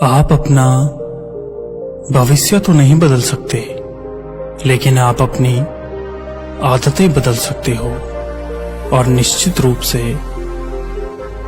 आप अपना भविष्य तो नहीं बदल सकते, लेकिन आप अपनी आदतें बदल सकते हो। और निश्चित रूप से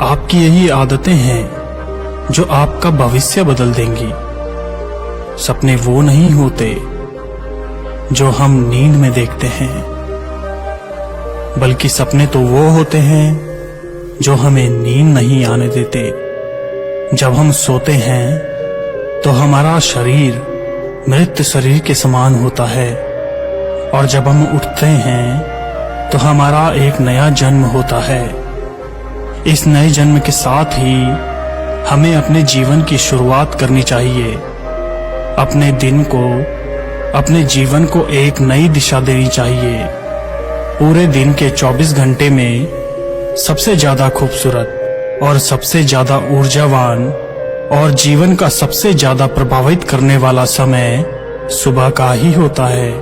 आपकी यही आदतें हैं जो आपका भविष्य बदल देंगी। सपने वो नहीं होते जो हम नींद में देखते हैं, बल्कि सपने तो वो होते हैं जो हमें नींद नहीं आने देते। जब हम सोते हैं तो हमारा शरीर मृत शरीर के समान होता है, और जब हम उठते हैं तो हमारा एक नया जन्म होता है। इस नए जन्म के साथ ही हमें अपने जीवन की शुरुआत करनी चाहिए। अपने दिन को, अपने जीवन को एक नई दिशा देनी चाहिए। पूरे दिन के 24 घंटे में सबसे ज्यादा खूबसूरत और सबसे ज्यादा ऊर्जावान और जीवन का सबसे ज्यादा प्रभावित करने वाला समय सुबह का ही होता है।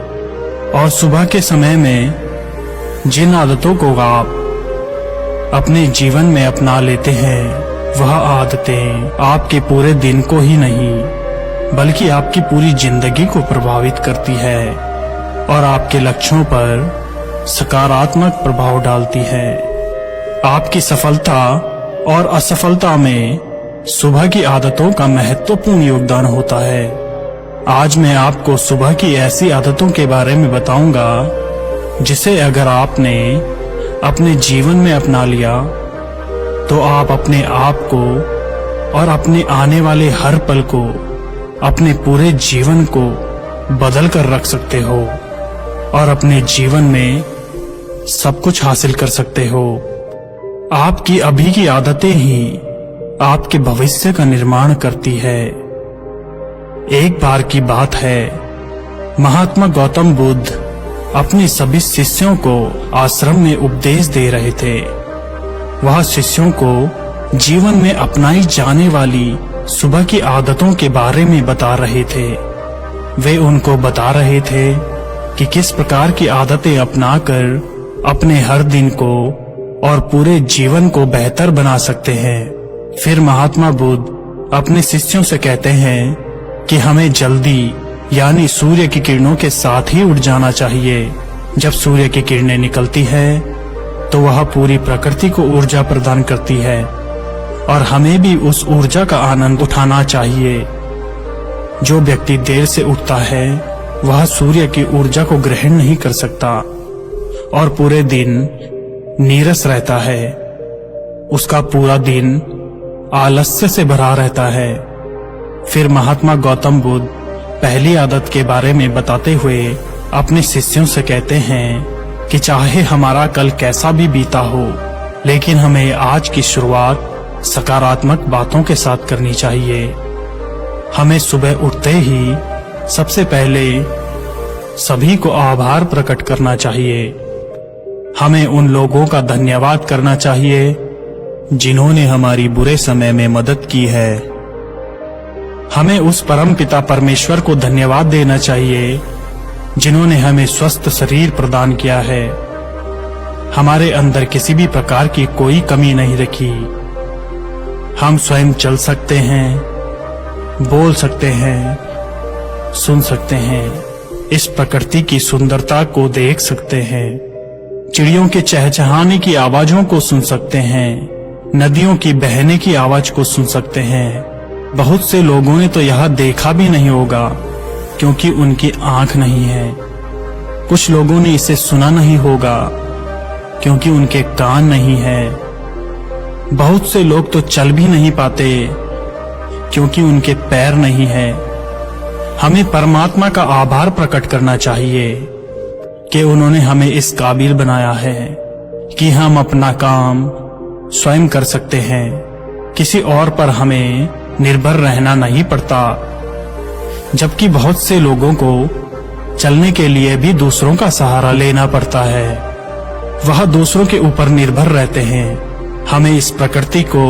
और सुबह के समय में जिन आदतों को आप अपने जीवन में अपना लेते हैं, वह आदतें आपके पूरे दिन को ही नहीं बल्कि आपकी पूरी जिंदगी को प्रभावित करती है और आपके लक्ष्यों पर सकारात्मक प्रभाव डालती है। आपकी सफलता और असफलता में सुबह की आदतों का महत्वपूर्ण योगदान होता है। आज मैं आपको सुबह की ऐसी आदतों के बारे में बताऊंगा जिसे अगर आपने अपने जीवन में अपना लिया तो आप अपने आप को और अपने आने वाले हर पल को, अपने पूरे जीवन को बदल कर रख सकते हो और अपने जीवन में सब कुछ हासिल कर सकते हो। आपकी अभी की आदतें ही आपके भविष्य का निर्माण करती है। एक बार की बात है, महात्मा गौतम बुद्ध अपने सभी शिष्यों को आश्रम में उपदेश दे रहे थे। वह शिष्यों को जीवन में अपनाई जाने वाली सुबह की आदतों के बारे में बता रहे थे। वे उनको बता रहे थे कि किस प्रकार की आदतें अपनाकर अपने हर दिन को और पूरे जीवन को बेहतर बना सकते हैं। फिर महात्मा बुद्ध अपने शिष्यों से कहते हैं कि हमें जल्दी यानी सूर्य की किरणों के साथ ही उठ जाना चाहिए। जब सूर्य की किरणें निकलती है तो वह पूरी प्रकृति को ऊर्जा प्रदान करती है और हमें भी उस ऊर्जा का आनंद उठाना चाहिए। जो व्यक्ति देर से उठता है वह सूर्य की ऊर्जा को ग्रहण नहीं कर सकता और पूरे दिन नीरस रहता है। उसका पूरा दिन आलस्य से भरा रहता है। फिर महात्मा गौतम बुद्ध पहली आदत के बारे में बताते हुए अपने शिष्यों से कहते हैं कि चाहे हमारा कल कैसा भी बीता हो, लेकिन हमें आज की शुरुआत सकारात्मक बातों के साथ करनी चाहिए। हमें सुबह उठते ही सबसे पहले सभी को आभार प्रकट करना चाहिए। हमें उन लोगों का धन्यवाद करना चाहिए जिन्होंने हमारी बुरे समय में मदद की है। हमें उस परम पिता परमेश्वर को धन्यवाद देना चाहिए जिन्होंने हमें स्वस्थ शरीर प्रदान किया है। हमारे अंदर किसी भी प्रकार की कोई कमी नहीं रखी। हम स्वयं चल सकते हैं, बोल सकते हैं, सुन सकते हैं, इस प्रकृति की सुंदरता को देख सकते हैं, चिड़ियों के चहचहाने की आवाजों को सुन सकते हैं, नदियों की बहने की आवाज को सुन सकते हैं। बहुत से लोगों ने तो यह देखा भी नहीं होगा क्योंकि उनकी आंख नहीं है। कुछ लोगों ने इसे सुना नहीं होगा क्योंकि उनके कान नहीं है। बहुत से लोग तो चल भी नहीं पाते क्योंकि उनके पैर नहीं है। हमें परमात्मा का आभार प्रकट करना चाहिए कि उन्होंने हमें इस काबिल बनाया है कि हम अपना काम स्वयं कर सकते हैं। किसी और पर हमें निर्भर रहना नहीं पड़ता। जबकि बहुत से लोगों को चलने के लिए भी दूसरों का सहारा लेना पड़ता है। वह दूसरों के ऊपर निर्भर रहते हैं। हमें इस प्रकृति को,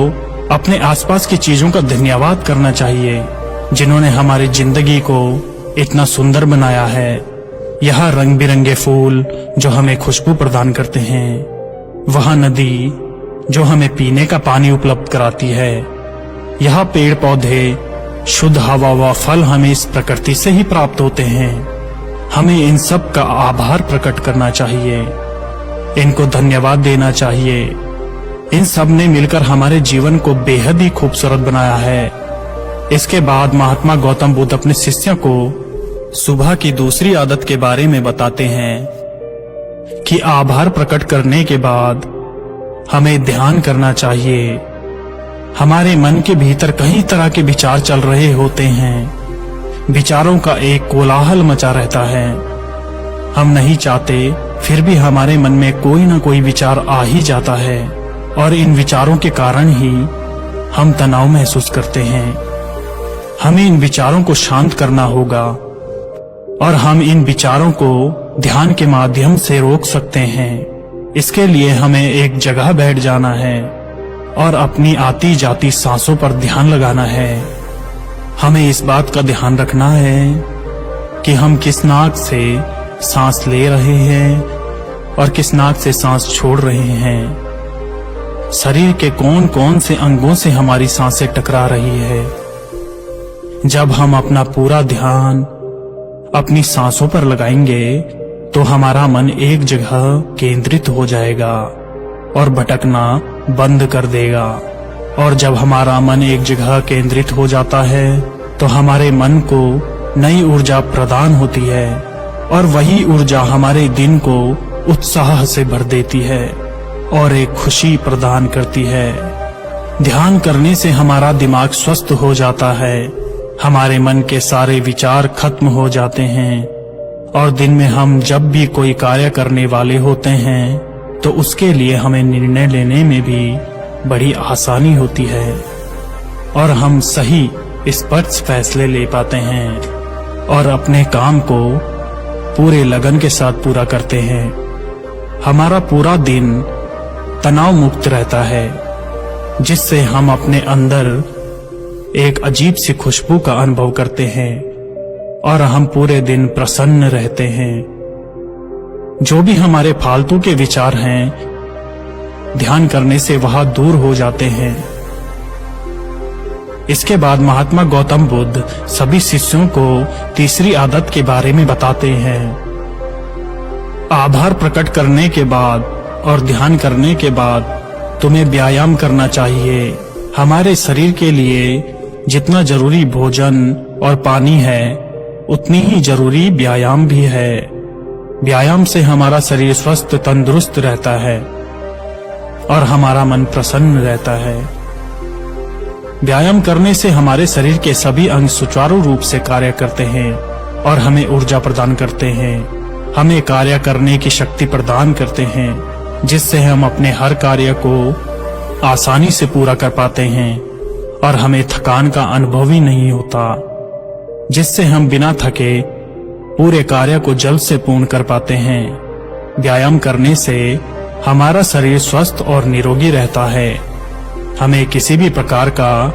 अपने आसपास की चीजों का धन्यवाद करना चाहिए जिन्होंने हमारी जिंदगी को इतना सुंदर बनाया है। यह रंग बिरंगे फूल जो हमें खुशबू प्रदान करते हैं, वह नदी जो हमें पीने का पानी उपलब्ध कराती है, यह पेड़ पौधे शुद्ध हवा व फल हमें इस प्रकृति से ही प्राप्त होते हैं। हमें इन सब का आभार प्रकट करना चाहिए, इनको धन्यवाद देना चाहिए। इन सब ने मिलकर हमारे जीवन को बेहद ही खूबसूरत बनाया है। इसके बाद महात्मा गौतम बुद्ध अपने शिष्यों को सुबह की दूसरी आदत के बारे में बताते हैं कि आभार प्रकट करने के बाद हमें ध्यान करना चाहिए। हमारे मन के भीतर कई तरह के विचार चल रहे होते हैं। विचारों का एक कोलाहल मचा रहता है। हम नहीं चाहते, फिर भी हमारे मन में कोई ना कोई विचार आ ही जाता है और इन विचारों के कारण ही हम तनाव महसूस करते हैं। हमें इन विचारों को शांत करना होगा और हम इन विचारों को ध्यान के माध्यम से रोक सकते हैं। इसके लिए हमें एक जगह बैठ जाना है और अपनी आती जाती सांसों पर ध्यान लगाना है। हमें इस बात का ध्यान रखना है कि हम किस नाक से सांस ले रहे हैं और किस नाक से सांस छोड़ रहे हैं। शरीर के कौन कौन से अंगों से हमारी सांसें टकरा रही है। जब हम अपना पूरा ध्यान अपनी सांसों पर लगाएंगे तो हमारा मन एक जगह केंद्रित हो जाएगा और भटकना बंद कर देगा। और जब हमारा मन एक जगह केंद्रित हो जाता है तो हमारे मन को नई ऊर्जा प्रदान होती है और वही ऊर्जा हमारे दिन को उत्साह से भर देती है और एक खुशी प्रदान करती है। ध्यान करने से हमारा दिमाग स्वस्थ हो जाता है, हमारे मन के सारे विचार खत्म हो जाते हैं और दिन में हम जब भी कोई कार्य करने वाले होते हैं तो उसके लिए हमें निर्णय लेने में भी बड़ी आसानी होती है और हम सही स्पष्ट फैसले ले पाते हैं और अपने काम को पूरे लगन के साथ पूरा करते हैं। हमारा पूरा दिन तनाव मुक्त रहता है, जिससे हम अपने अंदर एक अजीब सी खुशबू का अनुभव करते हैं और हम पूरे दिन प्रसन्न रहते हैं। जो भी हमारे फालतू के विचार हैं, ध्यान करने से वह दूर हो जाते हैं। इसके बाद महात्मा गौतम बुद्ध सभी शिष्यों को तीसरी आदत के बारे में बताते हैं। आभार प्रकट करने के बाद और ध्यान करने के बाद तुम्हें व्यायाम करना चाहिए। हमारे शरीर के लिए जितना जरूरी भोजन और पानी है, उतनी ही जरूरी व्यायाम भी है। व्यायाम से हमारा शरीर स्वस्थ तंदुरुस्त रहता है और हमारा मन प्रसन्न रहता है। व्यायाम करने से हमारे शरीर के सभी अंग सुचारू रूप से कार्य करते हैं और हमें ऊर्जा प्रदान करते हैं, हमें कार्य करने की शक्ति प्रदान करते हैं, जिससे हम अपने हर कार्य को आसानी से पूरा कर पाते हैं और हमें थकान का अनुभव ही नहीं होता, जिससे हम बिना थके पूरे कार्य को जल्द से पूर्ण कर पाते हैं। व्यायाम करने से हमारा शरीर स्वस्थ और निरोगी रहता है। हमें किसी भी प्रकार का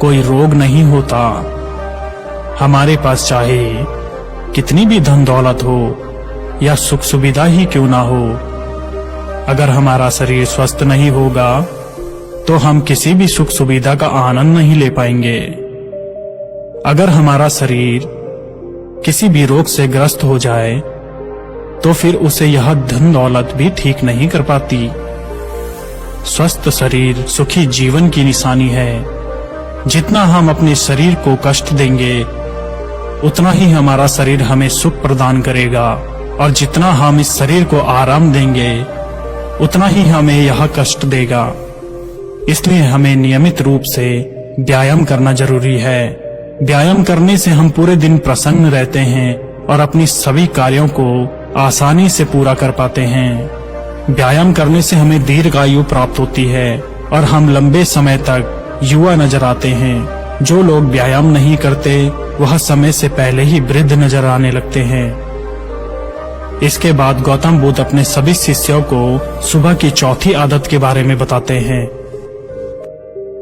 कोई रोग नहीं होता। हमारे पास चाहे कितनी भी धन दौलत हो या सुख सुविधा ही क्यों ना हो, अगर हमारा शरीर स्वस्थ नहीं होगा तो हम किसी भी सुख सुविधा का आनंद नहीं ले पाएंगे। अगर हमारा शरीर किसी भी रोग से ग्रस्त हो जाए तो फिर उसे यह धन दौलत भी ठीक नहीं कर पाती। स्वस्थ शरीर सुखी जीवन की निशानी है। जितना हम अपने शरीर को कष्ट देंगे, उतना ही हमारा शरीर हमें सुख प्रदान करेगा और जितना हम इस शरीर को आराम देंगे, उतना ही हमें यह कष्ट देगा। इसलिए हमें नियमित रूप से व्यायाम करना जरूरी है। व्यायाम करने से हम पूरे दिन प्रसन्न रहते हैं और अपनी सभी कार्यों को आसानी से पूरा कर पाते हैं। व्यायाम करने से हमें दीर्घायु प्राप्त होती है और हम लंबे समय तक युवा नजर आते हैं। जो लोग व्यायाम नहीं करते, वह समय से पहले ही वृद्ध नजर आने लगते हैं। इसके बाद गौतम बुद्ध अपने सभी शिष्यों को सुबह की चौथी आदत के बारे में बताते हैं।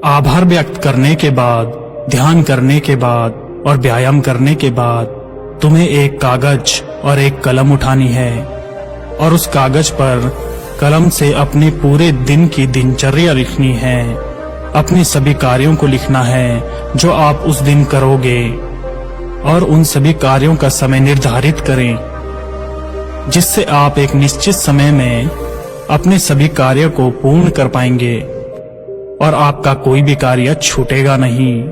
आभार व्यक्त करने के बाद, ध्यान करने के बाद और व्यायाम करने के बाद तुम्हें एक कागज और एक कलम उठानी है और उस कागज पर कलम से अपने पूरे दिन की दिनचर्या लिखनी है। अपने सभी कार्यों को लिखना है जो आप उस दिन करोगे, और उन सभी कार्यों का समय निर्धारित करें, जिससे आप एक निश्चित समय में अपने सभी कार्य को पूर्ण कर पाएंगे और आपका कोई भी कार्य छूटेगा नहीं।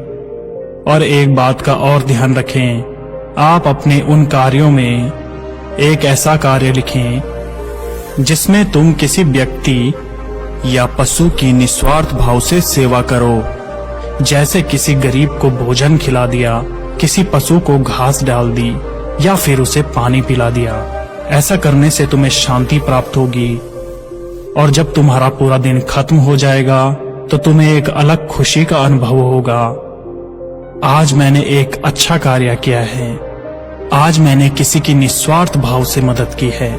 और एक बात का और ध्यान रखें, आप अपने उन कार्यों में एक ऐसा कार्य लिखें जिसमें तुम किसी व्यक्ति या पशु की निस्वार्थ भाव से सेवा करो, जैसे किसी गरीब को भोजन खिला दिया, किसी पशु को घास डाल दी या फिर उसे पानी पिला दिया। ऐसा करने से तुम्हें शांति प्राप्त होगी, और जब तुम्हारा पूरा दिन खत्म हो जाएगा तो तुम्हें एक अलग खुशी का अनुभव होगा। आज मैंने एक अच्छा कार्य किया है, आज मैंने किसी की निस्वार्थ भाव से मदद की है,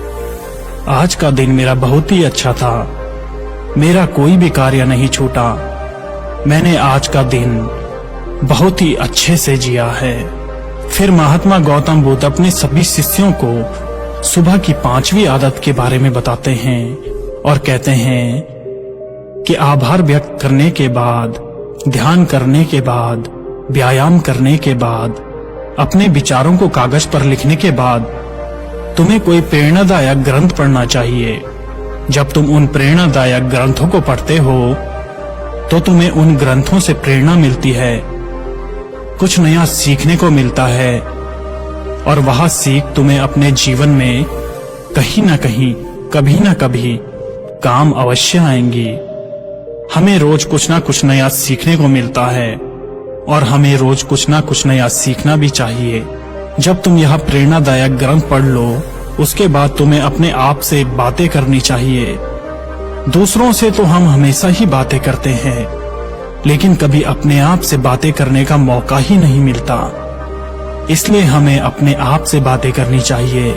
आज का दिन मेरा बहुत ही अच्छा था, मेरा कोई भी कार्य नहीं छूटा, मैंने आज का दिन बहुत ही अच्छे से जिया है। फिर महात्मा गौतम बुद्ध अपने सभी शिष्यों को सुबह की 5वीं आदत के बारे में बताते हैं और कहते हैं कि आभार व्यक्त करने के बाद, ध्यान करने के बाद, व्यायाम करने के बाद, अपने विचारों को कागज पर लिखने के बाद तुम्हें कोई प्रेरणादायक ग्रंथ पढ़ना चाहिए। जब तुम उन प्रेरणादायक ग्रंथों को पढ़ते हो तो तुम्हें उन ग्रंथों से प्रेरणा मिलती है, कुछ नया सीखने को मिलता है, और वह सीख तुम्हें अपने जीवन में कहीं ना कहीं, कभी ना कभी काम अवश्य आएंगी। हमें रोज कुछ ना कुछ नया सीखने को मिलता है, और हमें रोज कुछ ना कुछ नया सीखना भी चाहिए। जब तुम यह प्रेरणादायक ग्रंथ पढ़ लो, उसके बाद तुम्हें अपने आप से बातें करनी चाहिए। दूसरों से तो हम हमेशा ही बातें करते हैं, लेकिन कभी अपने आप से बातें करने का मौका ही नहीं मिलता। इसलिए हमें अपने आप से बातें करनी चाहिए,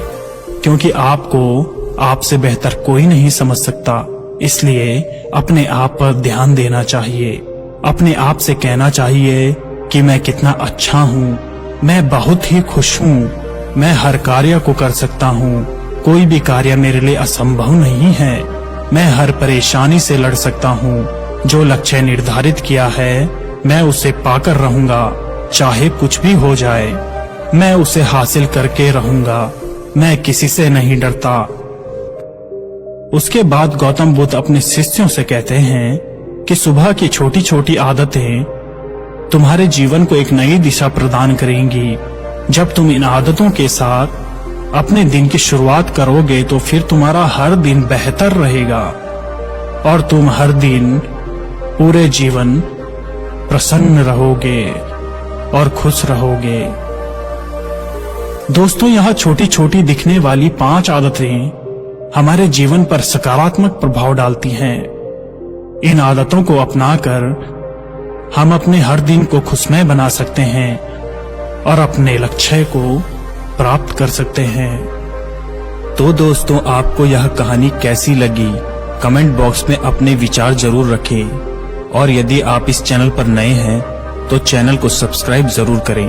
क्योंकि आपको आपसे बेहतर कोई नहीं समझ सकता। इसलिए अपने आप पर ध्यान देना चाहिए, अपने आप से कहना चाहिए कि मैं कितना अच्छा हूँ, मैं बहुत ही खुश हूँ, मैं हर कार्य को कर सकता हूँ, कोई भी कार्य मेरे लिए असंभव नहीं है, मैं हर परेशानी से लड़ सकता हूँ, जो लक्ष्य निर्धारित किया है मैं उसे पाकर रहूंगा, चाहे कुछ भी हो जाए, मैं उसे हासिल करके रहूंगा, मैं किसी से नहीं डरता। उसके बाद गौतम बुद्ध अपने शिष्यों से कहते हैं कि सुबह की छोटी छोटी आदतें तुम्हारे जीवन को एक नई दिशा प्रदान करेंगी। जब तुम इन आदतों के साथ अपने दिन की शुरुआत करोगे तो फिर तुम्हारा हर दिन बेहतर रहेगा और तुम हर दिन पूरे जीवन प्रसन्न रहोगे और खुश रहोगे। दोस्तों, यह छोटी छोटी दिखने वाली 5 आदतें हमारे जीवन पर सकारात्मक प्रभाव डालती हैं। इन आदतों को अपनाकर हम अपने हर दिन को खुशमय बना सकते हैं और अपने लक्ष्य को प्राप्त कर सकते हैं। तो दोस्तों, आपको यह कहानी कैसी लगी कमेंट बॉक्स में अपने विचार जरूर रखें, और यदि आप इस चैनल पर नए हैं तो चैनल को सब्सक्राइब जरूर करें।